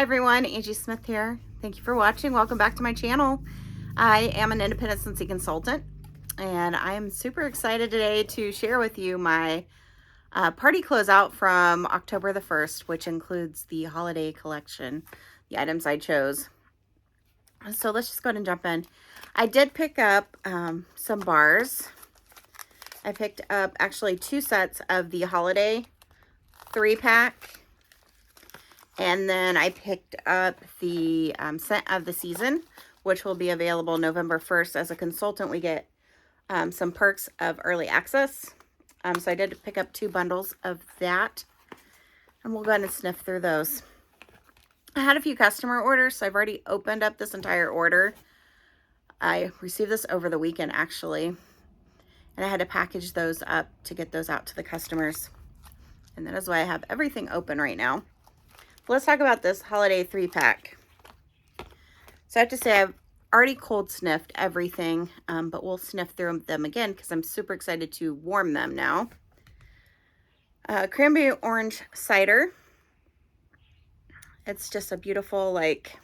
Hi everyone, Angie Smith here. Thank you for watching. Welcome back to my channel. I am an independent Scentsy consultant, and I am super excited today to share with you my party closeout from October the 1st, which includes the holiday collection, the items I chose. So let's just go ahead and jump in. I did pick up some bars. I picked up actually 2 sets of the holiday 3-pack. And then I picked up the scent of the season, which will be available November 1st. As a consultant, we get some perks of early access. So I did pick up 2 bundles of that. And we'll go ahead and sniff through those. I had a few customer orders, so I've already opened up this entire order. I received this over the weekend, actually. And I had to package those up to get those out to the customers. And that is why I have everything open right now. Let's talk about this holiday 3-pack. So I have to say I've already cold sniffed everything, but we'll sniff through them again because I'm super excited to warm them now. Cranberry orange cider. It's just a beautiful, like,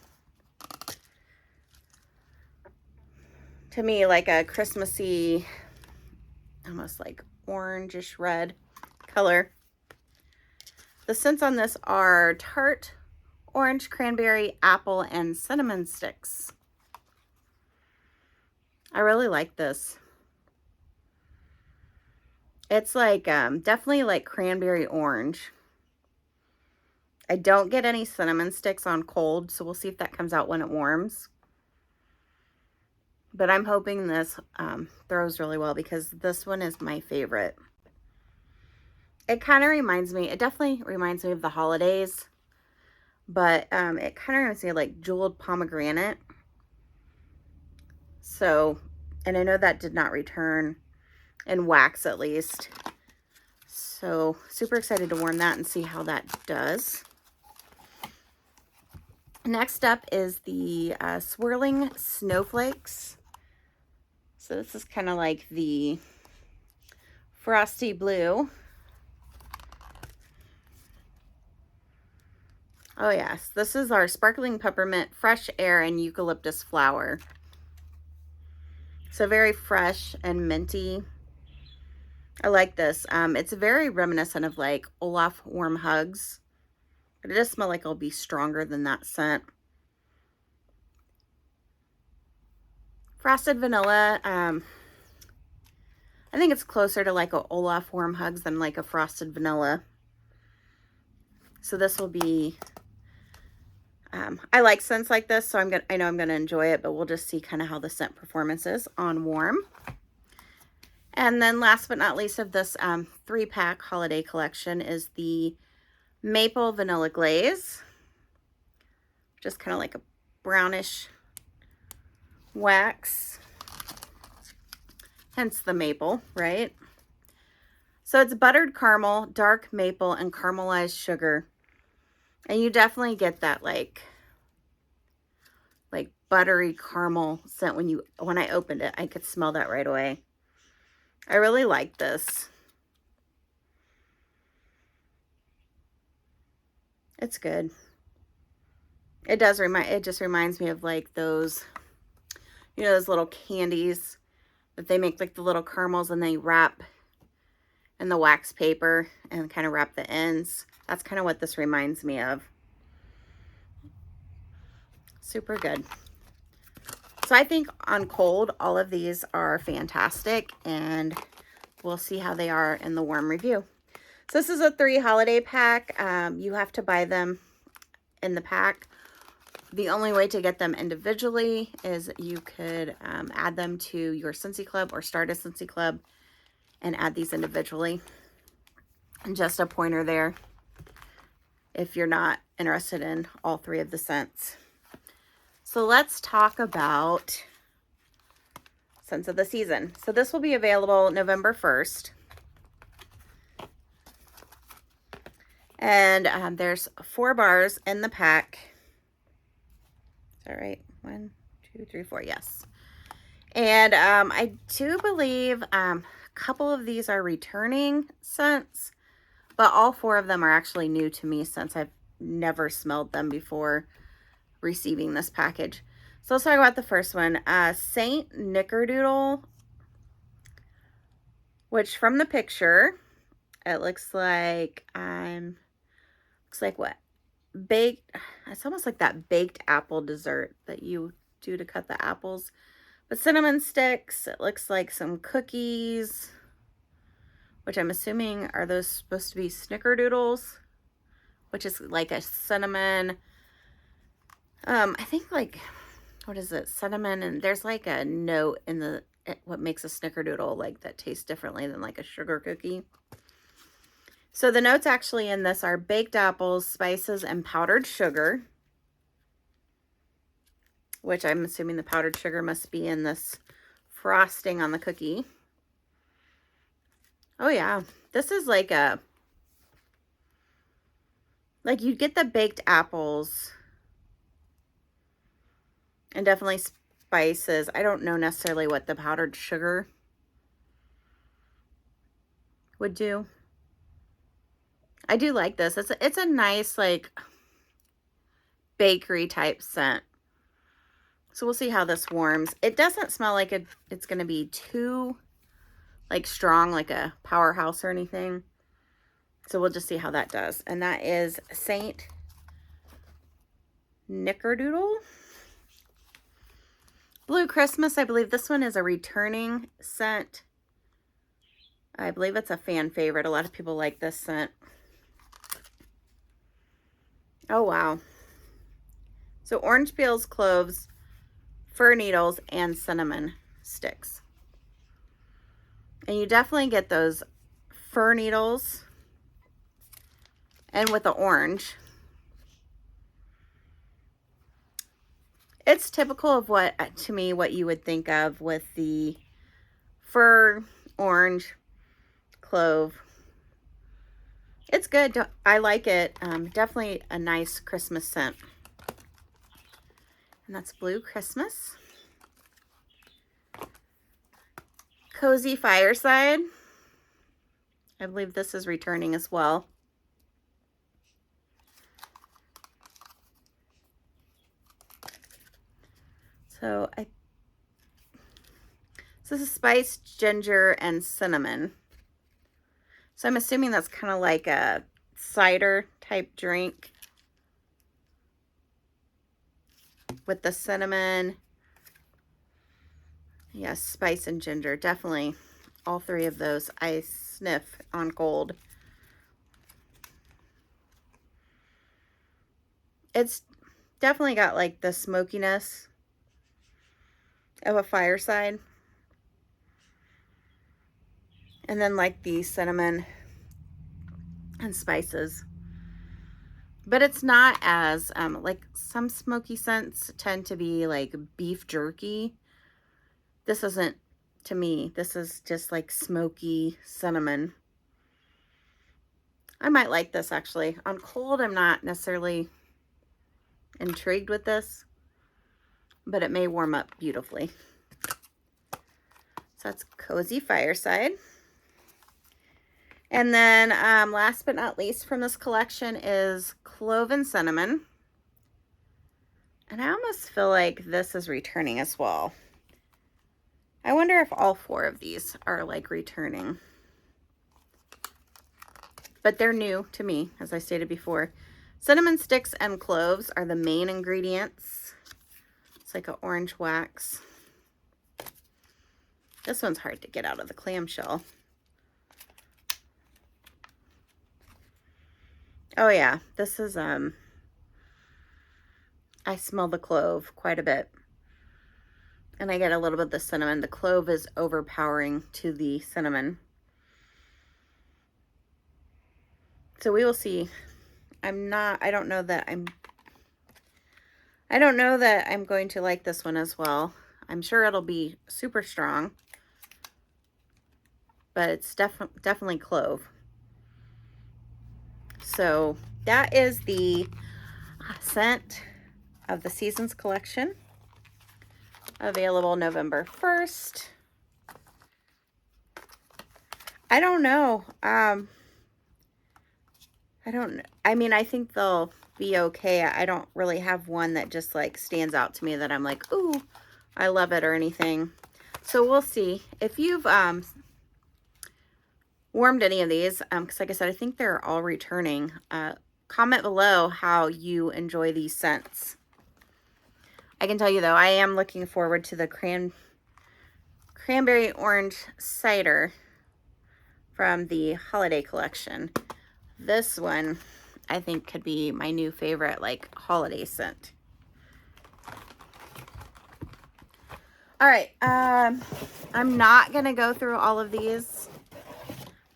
to me, like a Christmassy, almost like orangish red color. The scents on this are tart, orange, cranberry, apple, and cinnamon sticks. I really like this. It's like definitely like cranberry orange. I don't get any cinnamon sticks on cold, so we'll see if that comes out when it warms. But I'm hoping this throws really well because this one is my favorite. It kind of reminds me, it definitely reminds me of the holidays, but it kind of reminds me of like jeweled pomegranate. So, and I know that did not return in wax at least. So super excited to warm that and see how that does. Next up is the swirling snowflakes. So this is kind of like the frosty blue. Oh yes, this is our sparkling peppermint, fresh air, and eucalyptus flower. So very fresh and minty. I like this. It's very reminiscent of like Olaf Warm Hugs, but it does smell like it'll be stronger than that scent. Frosted vanilla. I think it's closer to like a Olaf Warm Hugs than like a frosted vanilla. So this will be. I like scents like this, so I know I'm gonna enjoy it, but we'll just see kind of how the scent performance is on warm. And then last but not least of this 3-pack holiday collection is the maple vanilla glaze. Just kind of like a brownish wax, hence the maple, right? So it's buttered caramel, dark maple, and caramelized sugar. And you definitely get that like buttery caramel scent when I opened it. I could smell that right away. I really like this. It's good. It just reminds me of like those, you know, those little candies that they make, like the little caramels, and they wrap in the wax paper and kind of wrap the ends. That's kind of what this reminds me of. Super good. So I think on cold, all of these are fantastic, and we'll see how they are in the warm review. So this is a 3 holiday pack. You have to buy them in the pack. The only way to get them individually is you could add them to your Scentsy Club or start a Scentsy Club and add these individually. And just a pointer there if you're not interested in all 3 of the scents. So let's talk about scents of the season. So this will be available November 1st. And there's 4 bars in the pack. Is that right? 1, 2, 3, 4, yes. And I do believe a couple of these are returning scents, but all 4 of them are actually new to me since I've never smelled them before receiving this package. So let's talk about the first one, Saint Nickerdoodle, which from the picture, it looks like what? Baked. It's almost like that baked apple dessert that you do to cut the apples. But cinnamon sticks, it looks like some cookies, which I'm assuming are those supposed to be snickerdoodles, which is like a cinnamon, I think like, what is it? Cinnamon, and there's like a note in the, what makes a snickerdoodle like that tastes differently than like a sugar cookie. So the notes actually in this are baked apples, spices, and powdered sugar, which I'm assuming the powdered sugar must be in this frosting on the cookie. Oh yeah, this is like you get the baked apples and definitely spices. I don't know necessarily what the powdered sugar would do. I do like this. It's a nice like bakery type scent. So we'll see how this warms. It doesn't smell like it's going to be too like strong, like a powerhouse or anything. So we'll just see how that does. And that is Saint Nickerdoodle. Blue Christmas, I believe this one is a returning scent. I believe it's a fan favorite. A lot of people like this scent. Oh, wow. So orange peels, cloves, fir needles, and cinnamon sticks. And you definitely get those fir needles and with the orange. It's typical of what, to me, what you would think of with the fir, orange, clove. It's good. I like it. Definitely a nice Christmas scent. And that's Blue Christmas. Cozy Fireside. I believe this is returning as well. So this is spiced ginger and cinnamon. So I'm assuming that's kind of like a cider type drink with the cinnamon. Yes, spice and ginger. Definitely all three of those I sniff on cold. It's definitely got like the smokiness of a fireside. And then like the cinnamon and spices. But it's not as, like some smoky scents tend to be like beef jerky. This isn't, to me, this is just like smoky cinnamon. I might like this actually. On cold, I'm not necessarily intrigued with this, but it may warm up beautifully. So that's Cozy Fireside. And then last but not least from this collection is Clove and Cinnamon. And I almost feel like this is returning as well. I wonder if all four of these are like returning. But they're new to me, as I stated before. Cinnamon sticks and cloves are the main ingredients. It's like an orange wax. This one's hard to get out of the clamshell. Oh yeah, this is, I smell the clove quite a bit. And I get a little bit of the cinnamon. The clove is overpowering to the cinnamon. So we will see. I don't know that I'm going to like this one as well. I'm sure it'll be super strong. But it's definitely clove. So that is the scent of the Seasons collection, available November 1st. I don't know. I think they'll be okay. I don't really have one that just like stands out to me that I'm like, ooh, I love it or anything. So we'll see. If you've warmed any of these, because like I said, I think they're all returning, comment below how you enjoy these scents. I can tell you though, I am looking forward to the cranberry orange cider from the holiday collection. This one I think could be my new favorite like holiday scent. All right, I'm not gonna go through all of these,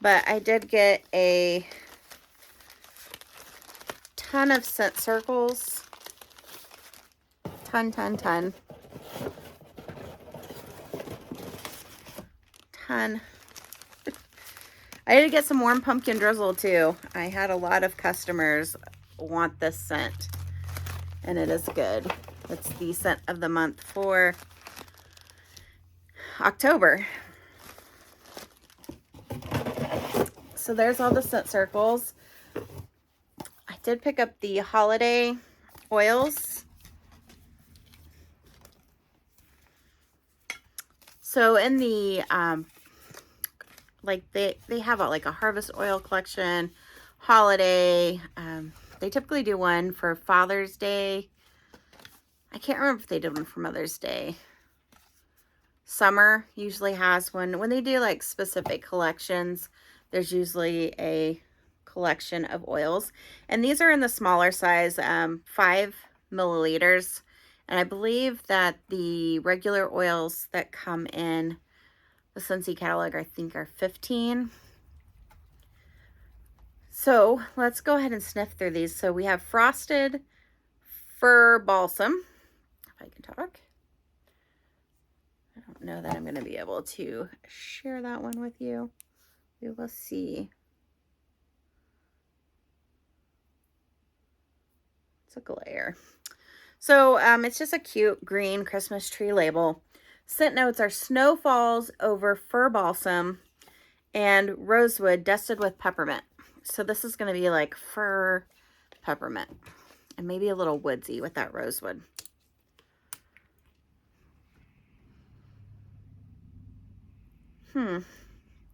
but I did get a ton of scent circles. Ton. I did get some warm pumpkin drizzle too. I had a lot of customers want this scent, and it is good. It's the scent of the month for October. So there's all the scent circles. I did pick up the holiday oils. So in the like they have like a harvest oil collection, holiday. They typically do one for Father's Day. I can't remember if they did one for Mother's Day. Summer usually has one. When they do like specific collections, there's usually a collection of oils. And these are in the smaller size, 5 milliliters. And I believe that the regular oils that come in the Scentsy catalog, I think, are 15. So let's go ahead and sniff through these. So we have Frosted Fir Balsam, if I can talk. I don't know that I'm going to be able to share that one with you. We will see. It's a glare. So it's just a cute green Christmas tree label. Scent notes are snow falls over fir balsam and rosewood dusted with peppermint. So this is going to be like fir peppermint and maybe a little woodsy with that rosewood.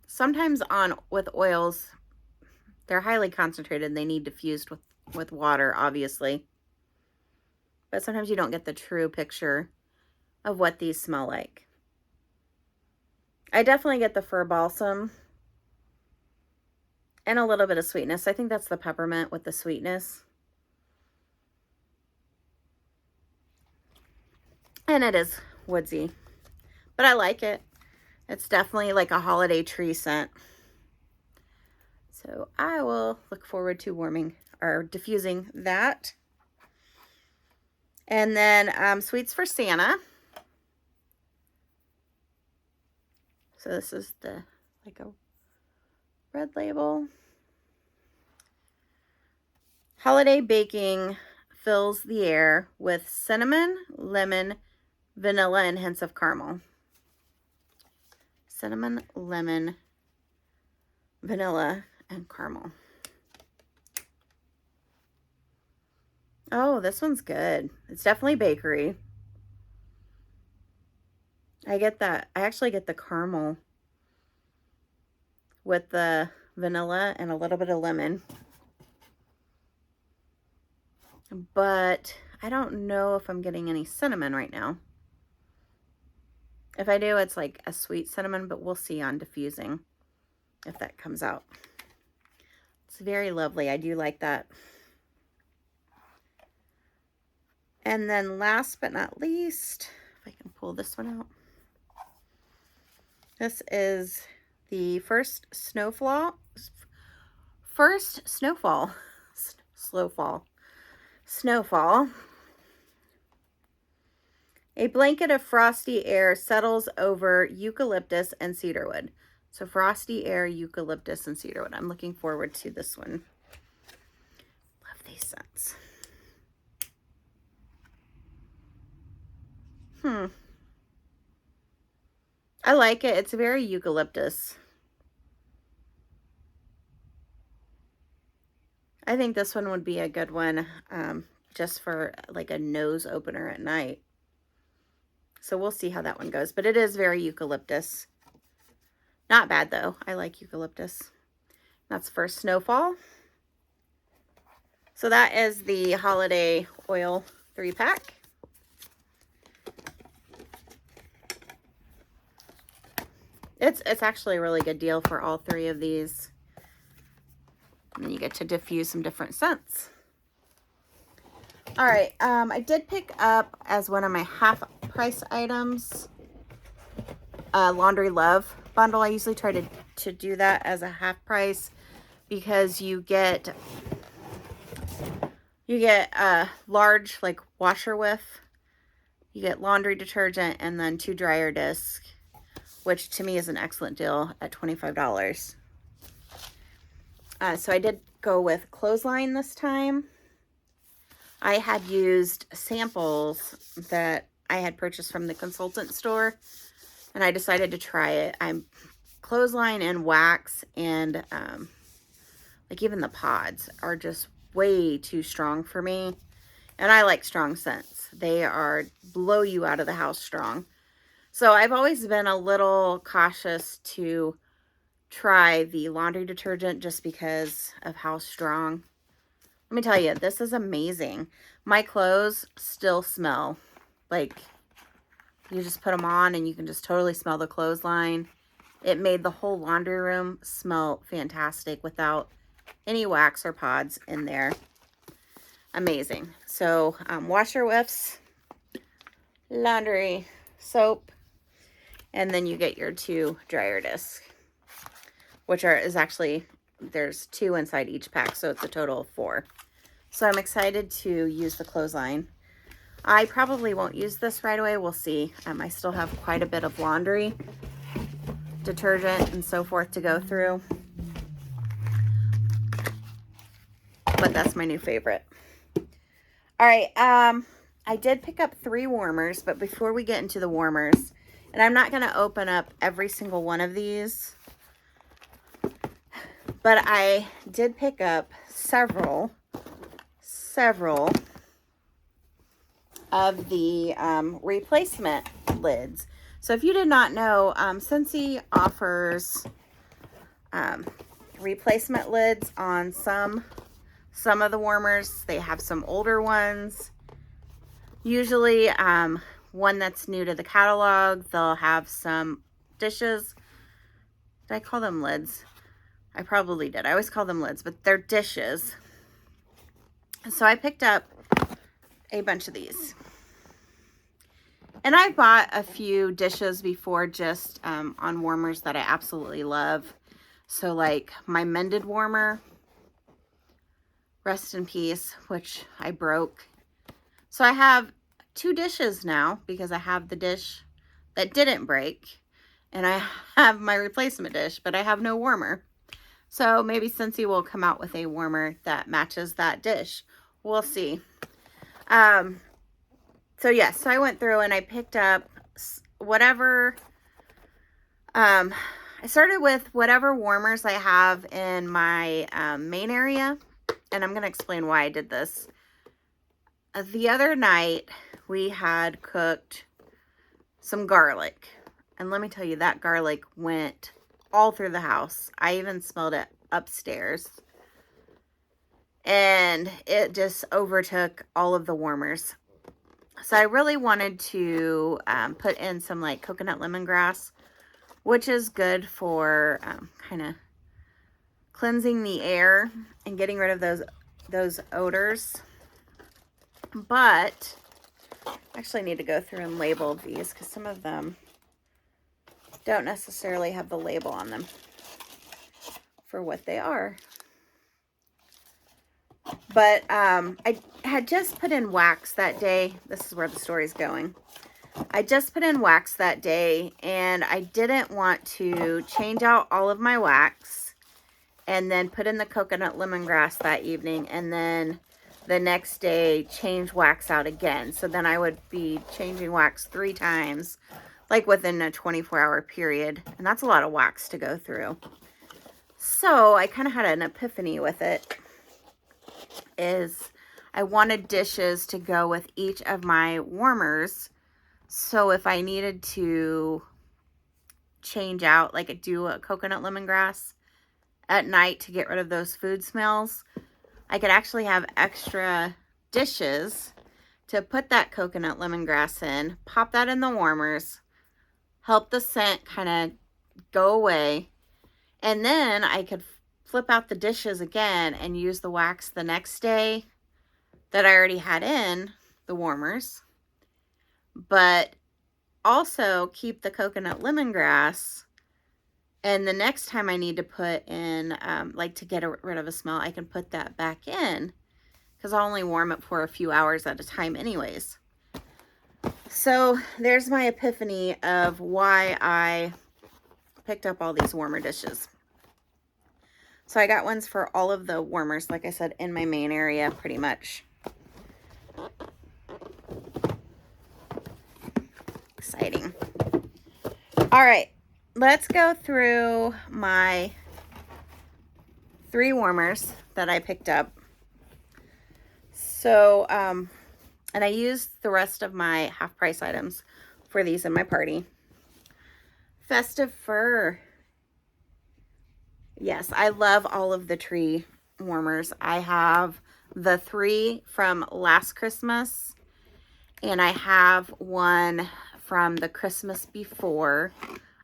Sometimes with oils, they're highly concentrated and they need diffused with water, obviously. But sometimes you don't get the true picture of what these smell like. I definitely get the fir balsam and a little bit of sweetness. I think that's the peppermint with the sweetness. And it is woodsy, but I like it. It's definitely like a holiday tree scent. So I will look forward to warming or diffusing that. And then Sweets for Santa. So this is the like a red label. Holiday baking fills the air with cinnamon, lemon, vanilla, and hints of caramel. Cinnamon, lemon, vanilla, and caramel. Oh, this one's good. It's definitely bakery. I get that. I actually get the caramel with the vanilla and a little bit of lemon. But I don't know if I'm getting any cinnamon right now. If I do, it's like a sweet cinnamon, but we'll see on diffusing if that comes out. It's very lovely. I do like that. And then last but not least, if I can pull this one out. This is the first snowfall. A blanket of frosty air settles over eucalyptus and cedarwood. So frosty air, eucalyptus, and cedarwood. I'm looking forward to this one. Love these scents. I like it. It's very eucalyptus. I think this one would be a good one just for like a nose opener at night. So we'll see how that one goes. But it is very eucalyptus. Not bad though. I like eucalyptus. That's for Snowfall. So that is the holiday oil 3-pack. It's actually a really good deal for all 3 of these. And then you get to diffuse some different scents. All right, I did pick up as one of my half price items, Laundry Love bundle. I usually try to do that as a half price because you get a large like washer whiff, you get laundry detergent, and then 2 dryer discs, which to me is an excellent deal at $25. So I did go with Clothesline this time. I had used samples that I had purchased from the consultant store, and I decided to try it. I'm Clothesline and wax and like even the pods are just way too strong for me. And I like strong scents. They are blow you out of the house strong. So I've always been a little cautious to try the laundry detergent just because of how strong. Let me tell you, this is amazing. My clothes still smell like you just put them on and you can just totally smell the Clothesline. It made the whole laundry room smell fantastic without any wax or pods in there. Amazing. So washer whiffs, laundry soap, and then you get your 2 dryer discs, which is actually, there's 2 inside each pack, so it's a total of 4. So I'm excited to use the Clothesline. I probably won't use this right away. We'll see. I still have quite a bit of laundry detergent and so forth to go through, but that's my new favorite. All right, I did pick up 3 warmers, but before we get into the warmers, and I'm not going to open up every single one of these, but I did pick up several of the replacement lids. So if you did not know, Scentsy offers replacement lids on some of the warmers. They have some older ones. Usually one that's new to the catalog, they'll have some dishes. Did I call them lids? I probably did. I always call them lids, but they're dishes. So I picked up a bunch of these. And I bought a few dishes before just on warmers that I absolutely love. So like my mended warmer, rest in peace, which I broke. So I have 2 dishes now because I have the dish that didn't break and I have my replacement dish, but I have no warmer. So maybe Scentsy will come out with a warmer that matches that dish. We'll see. So yes, so I went through and I picked up whatever, I started with whatever warmers I have in my main area, and I'm going to explain why I did this. The other night, we had cooked some garlic, and let me tell you, that garlic went all through the house. I even smelled it upstairs, and it just overtook all of the warmers. So I really wanted to put in some like coconut lemongrass, which is good for kind of cleansing the air and getting rid of those odors. But I actually need to go through and label these because some of them don't necessarily have the label on them for what they are. But I had just put in wax that day. This is where the story's going. I just put in wax that day, and I didn't want to change out all of my wax and then put in the coconut lemongrass that evening, and then the next day change wax out again. So then I would be changing wax 3 times, like within a 24-hour period. And that's a lot of wax to go through. So I kind of had an epiphany with it. is I wanted dishes to go with each of my warmers. So if I needed to change out, like do a coconut lemongrass at night to get rid of those food smells, I could actually have extra dishes to put that coconut lemongrass in, pop that in the warmers, help the scent kind of go away, and then I could flip out the dishes again and use the wax the next day that I already had in the warmers, but also keep the coconut lemongrass. And the next time I need to put in, like to get rid of a smell, I can put that back in because I'll only warm it for a few hours at a time anyways. So there's my epiphany of why I picked up all these warmer dishes. So I got ones for all of the warmers, like I said, in my main area pretty much. Exciting. All right, let's go through my 3 warmers that I picked up. So, and I used the rest of my half price items for these in my party. Festive fir. Yes, I love all of the tree warmers. I have the 3 from last Christmas, and I have one from the Christmas before.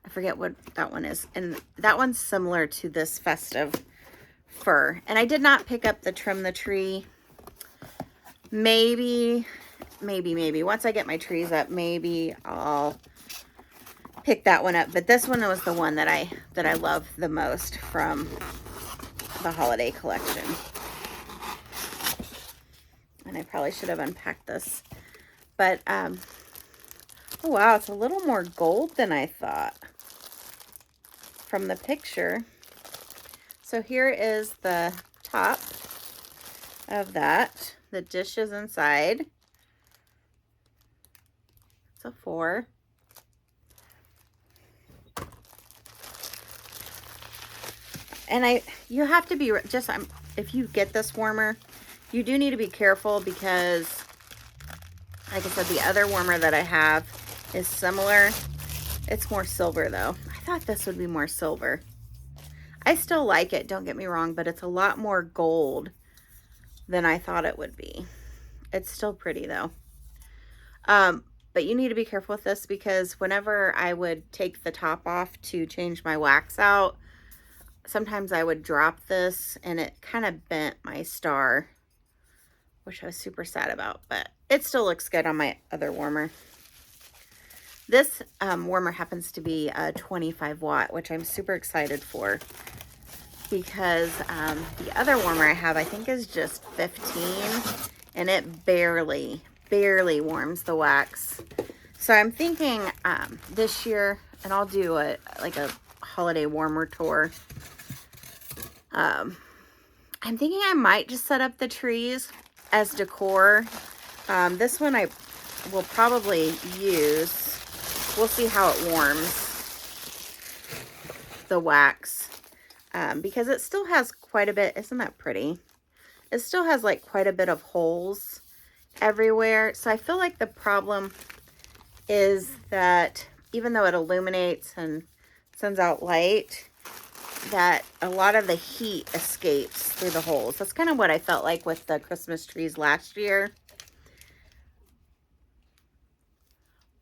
I forget what that one is. And that one's similar to this festive fir. And I did not pick up the trim the tree. Maybe once I get my trees up, maybe I'll pick that one up. But this one was the one that I love the most from the holiday collection. And I probably should have unpacked this. But oh wow, it's a little more gold than I thought from the picture. So here is the top of that. The dish is inside. It's a 4. And you have to be just, if you get this warmer, you do need to be careful because, like I said, the other warmer that I have is similar. It's more silver though. I thought this would be more silver. I still like it, don't get me wrong, but it's a lot more gold than I thought it would be. It's still pretty though. But you need to be careful with this because whenever I would take the top off to change my wax out, sometimes I would drop this and it kind of bent my star, which I was super sad about, but it still looks good on my other warmer. This warmer happens to be a 25 watt, which I'm super excited for because the other warmer I have, I think, is just 15 and it barely warms the wax. So I'm thinking this year, and I'll do a holiday warmer tour. I'm thinking I might just set up the trees as decor. This one I will probably use. We'll see how it warms the wax because it still has quite a bit. Isn't that pretty? It still has like quite a bit of holes everywhere. So I feel like the problem is that even though it illuminates and sends out light, that a lot of the heat escapes through the holes. That's kind of what I felt like with the Christmas trees last year.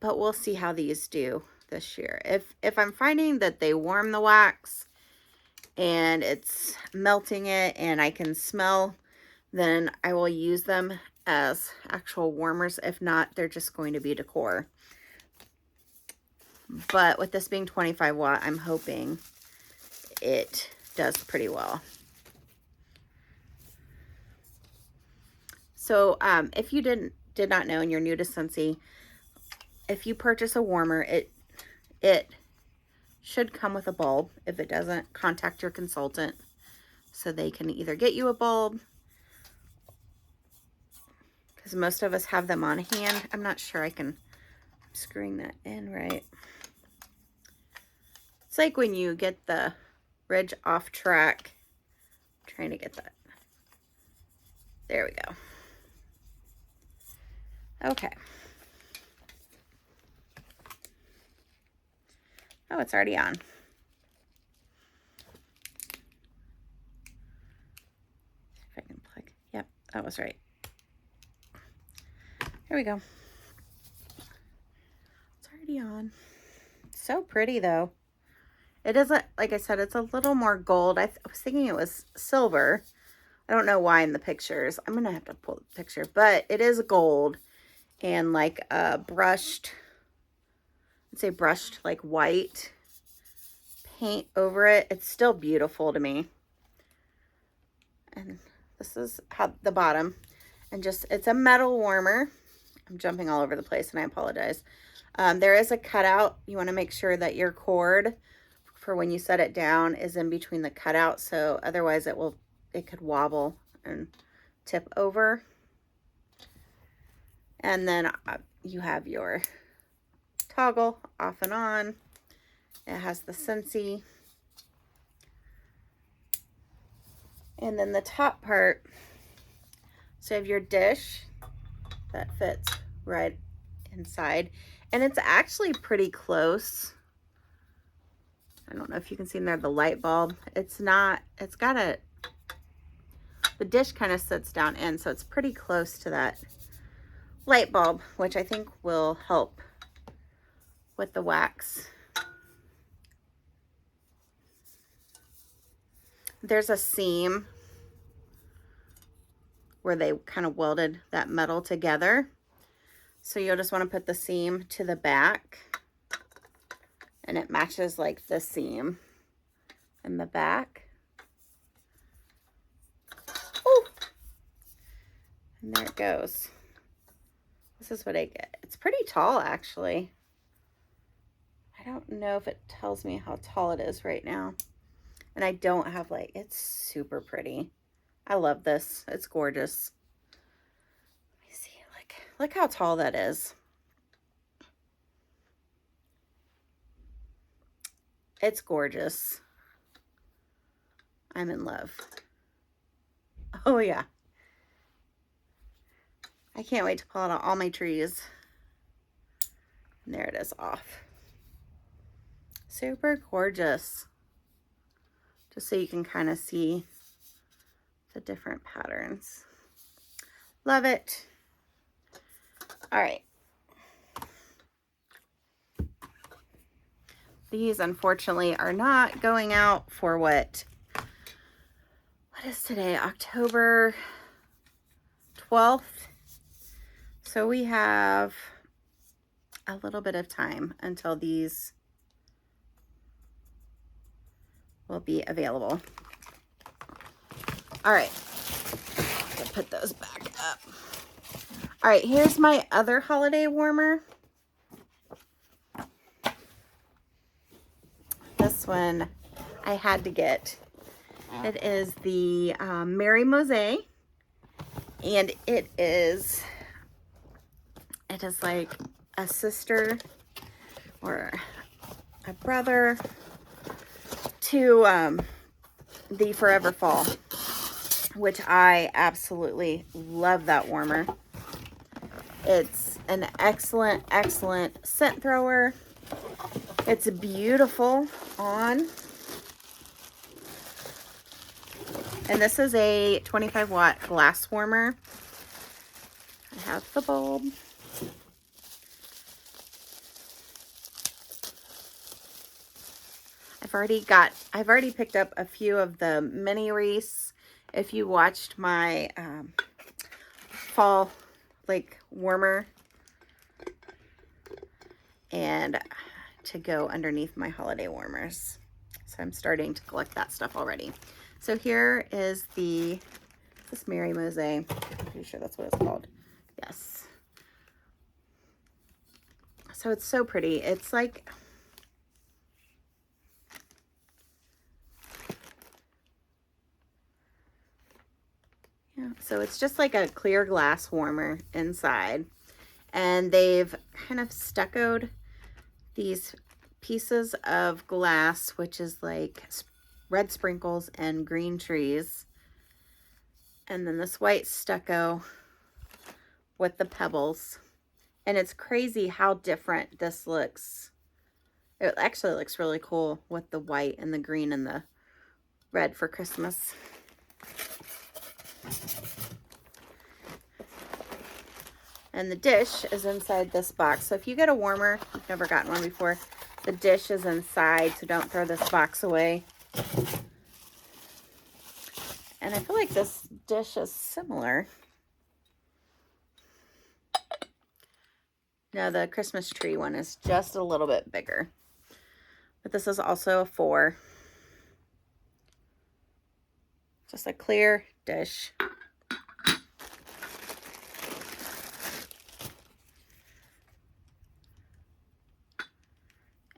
But we'll see how these do this year. If I'm finding that they warm the wax and it's melting it and I can smell, then I will use them as actual warmers. If not, they're just going to be decor. But with this being 25 watt, I'm hoping it does pretty well. So if you did not know and you're new to Scentsy, if you purchase a warmer, it should come with a bulb. If it doesn't, contact your consultant so they can either get you a bulb, because most of us have them on hand. I'm not sure I'm screwing that in right. It's like when you get the bridge off track. I'm trying to get that. There we go. Okay. Oh, it's already on. See if I can plug. Yep, that was right. Here we go. It's already on. So pretty though. It is, like I said, it's a little more gold. I was thinking it was silver. I don't know why in the pictures. I'm going to have to pull the picture, but it is gold and like brushed, I'd say brushed like white paint over it. It's still beautiful to me. And this is how the bottom, and just, it's a metal warmer. I'm jumping all over the place and I apologize. There is a cutout. You want to make sure that your cord for when you set it down is in between the cutout, so otherwise it could wobble and tip over. And then you have your toggle off and on. It has the Scentsy. And then the top part, so you have your dish that fits right inside. And it's actually pretty close. I don't know if you can see in there the light bulb. It's got the dish kind of sits down in, so it's pretty close to that light bulb, which I think will help with the wax. There's a seam where they kind of welded that metal together. So you'll just want to put the seam to the back, and it matches like the seam in the back. Ooh. And there it goes. This is what I get. It's pretty tall, actually. I don't know if it tells me how tall it is right now. And I don't have like, it's super pretty. I love this. It's gorgeous. Let me see, look how tall that is. It's gorgeous. I'm in love. Oh yeah. I can't wait to pull out all my trees. And there it is off. Super gorgeous. Just so you can kind of see the different patterns. Love it. All right. These unfortunately are not going out for what is today? October 12th. So we have a little bit of time until these will be available. All right, I'll put those back up. All right, here's my other holiday warmer. This one I had to get. It is the Merry Mosaic, and it is like a sister or a brother to the Forever Fall, which I absolutely love that warmer. It's an excellent scent thrower. It's beautiful on. And this is a 25 watt glass warmer. I have the bulb. I've already picked up a few of the mini wreaths. If you watched my fall warmer, and to go underneath my holiday warmers. So I'm starting to collect that stuff already. So here is this Merry Mosaic. I'm pretty sure that's what it's called. Yes. So it's so pretty. It's like, yeah, so it's just like a clear glass warmer inside. And they've kind of stuccoed these pieces of glass, which is like red sprinkles and green trees. And then this white stucco with the pebbles. And it's crazy how different this looks. It actually looks really cool with the white and the green and the red for Christmas. And the dish is inside this box. So if you get a warmer, you've never gotten one before, the dish is inside, so don't throw this box away. And I feel like this dish is similar. No, the Christmas tree one is just a little bit bigger. But this is also a 4. Just a clear dish. And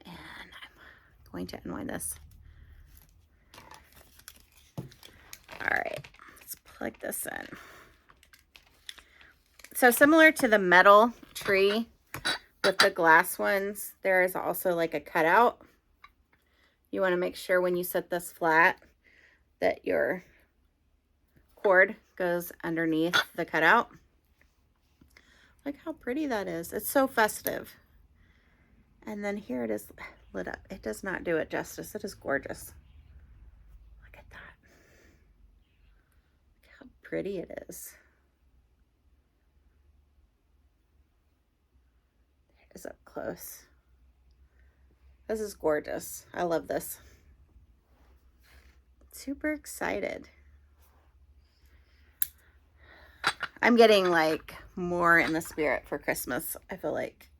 I'm going to unwind this. All right, let's plug this in. So similar to the metal tree with the glass ones, there is also like a cutout. You want to make sure when you set this flat that your cord goes underneath the cutout. Look how pretty that is. It's so festive. And then here it is lit up. It does not do it justice. It is gorgeous. Look at that. Look how pretty it is. There it is up close. This is gorgeous. I love this. Super excited. I'm getting like more in the spirit for Christmas, I feel like,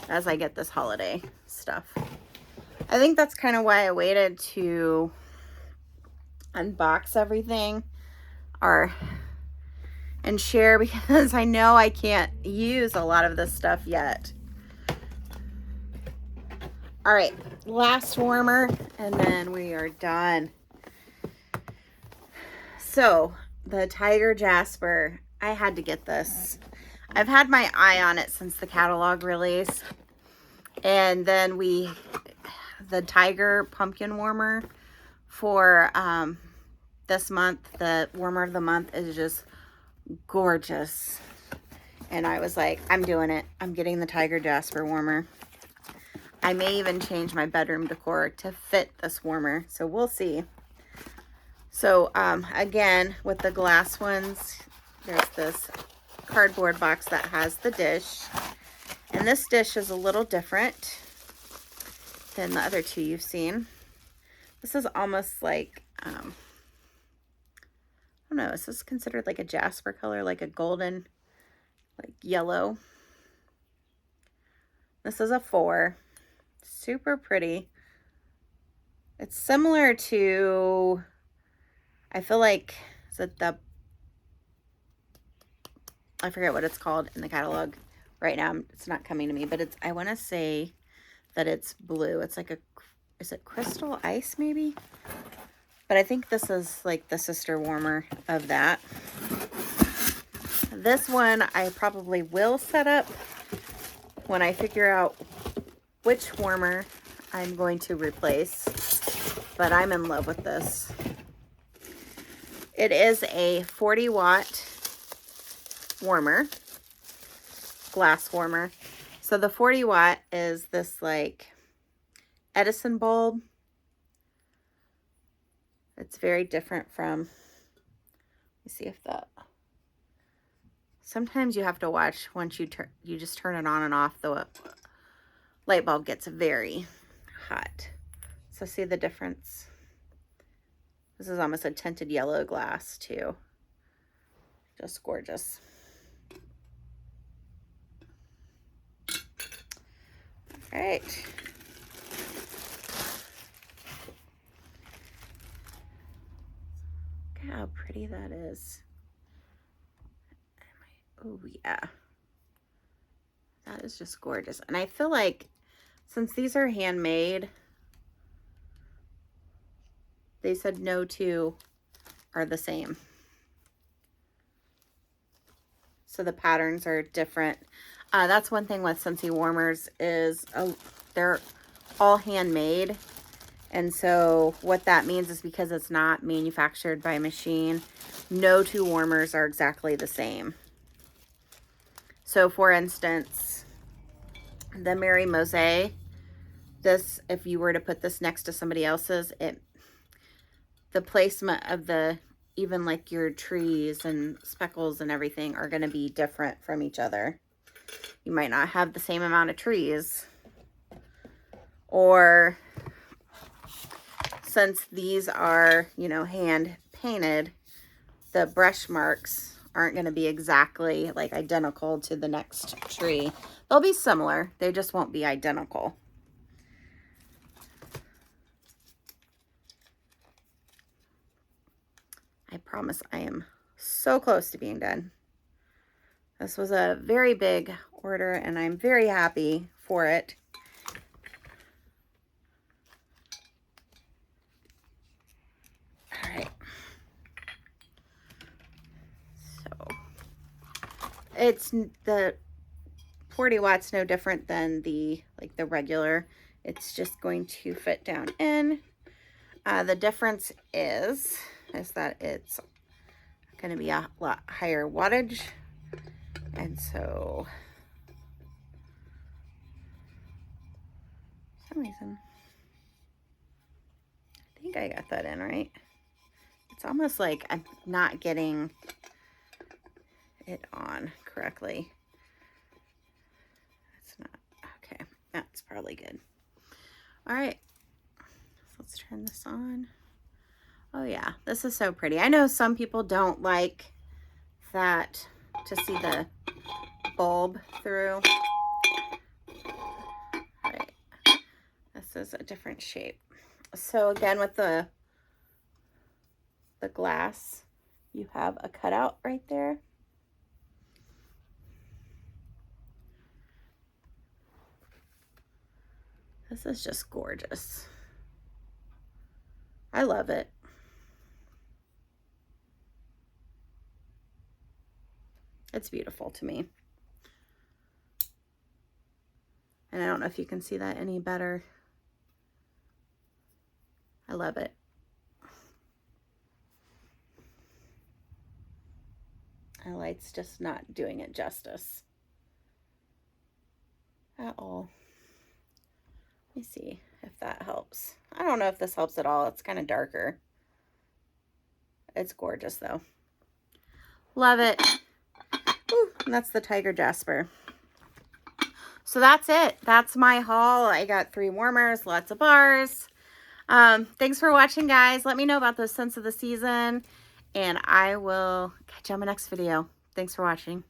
as I get this holiday stuff. I think that's kind of why I waited to unbox everything and share, because I know I can't use a lot of this stuff yet. All right, last warmer, and then we are done. So, the Tiger Jasper, I had to get this. I've had my eye on it since the catalog release. And then the Tiger Pumpkin Warmer for this month, the warmer of the month, is just gorgeous. And I was like, I'm doing it. I'm getting the Tiger Jasper warmer. I may even change my bedroom decor to fit this warmer, so we'll see. So again, with the glass ones, there's this cardboard box that has the dish. And this dish is a little different than the other two you've seen. This is almost like, I don't know, is this considered like a Jasper color, like a golden, like yellow? This is a 4. Super pretty. It's similar to, I feel like, is it the, I forget what it's called in the catalog right now. It's not coming to me, but it's, I want to say that it's blue. It's like a, is it Crystal Ice maybe? But I think this is like the sister warmer of that. This one I probably will set up when I figure out which warmer I'm going to replace, but I'm in love with this. It is a 40-watt warmer, glass warmer. So the 40-watt is this like Edison bulb. It's very different from, let me see if that, sometimes you have to watch once you just turn it on and off, the light bulb gets very hot. So see the difference? This is almost a tinted yellow glass too. Just gorgeous. All right. Look how pretty that is. Oh yeah. That is just gorgeous. And I feel like since these are handmade, they said no two are the same. So the patterns are different. That's one thing with Scentsy warmers is they're all handmade, And so what that means is because it's not manufactured by machine, no two warmers are exactly the same. So for instance, the Mary Mosaic, this, if you were to put this next to somebody else's, the placement of the, even like your trees and speckles and everything are going to be different from each other. You might not have the same amount of trees, or since these are, you know, hand painted, the brush marks aren't going to be exactly like identical to the next tree. They'll be similar, they just won't be identical. I promise I am so close to being done. This was a very big order and I'm very happy for it. All right. So it's the 40 watts, no different than the regular. It's just going to fit down in. The difference is that it's going to be a lot higher wattage. And so, for some reason, I think I got that in right. It's almost like I'm not getting it on correctly. It's not. Okay, that's probably good. All right, so let's turn this on. Oh yeah, this is so pretty. I know some people don't like that, to see the bulb through. All right, this is a different shape. So again, with the glass, you have a cutout right there. This is just gorgeous. I love it. It's beautiful to me. And I don't know if you can see that any better. I love it. My light's just not doing it justice at all. Let me see if that helps. I don't know if this helps at all. It's kind of darker. It's gorgeous though. Love it. Ooh, and that's the Tiger Jasper. So that's it. That's my haul. I got 3 warmers, lots of bars. Thanks for watching, guys. Let me know about those scents of the season, and I will catch you on my next video. Thanks for watching.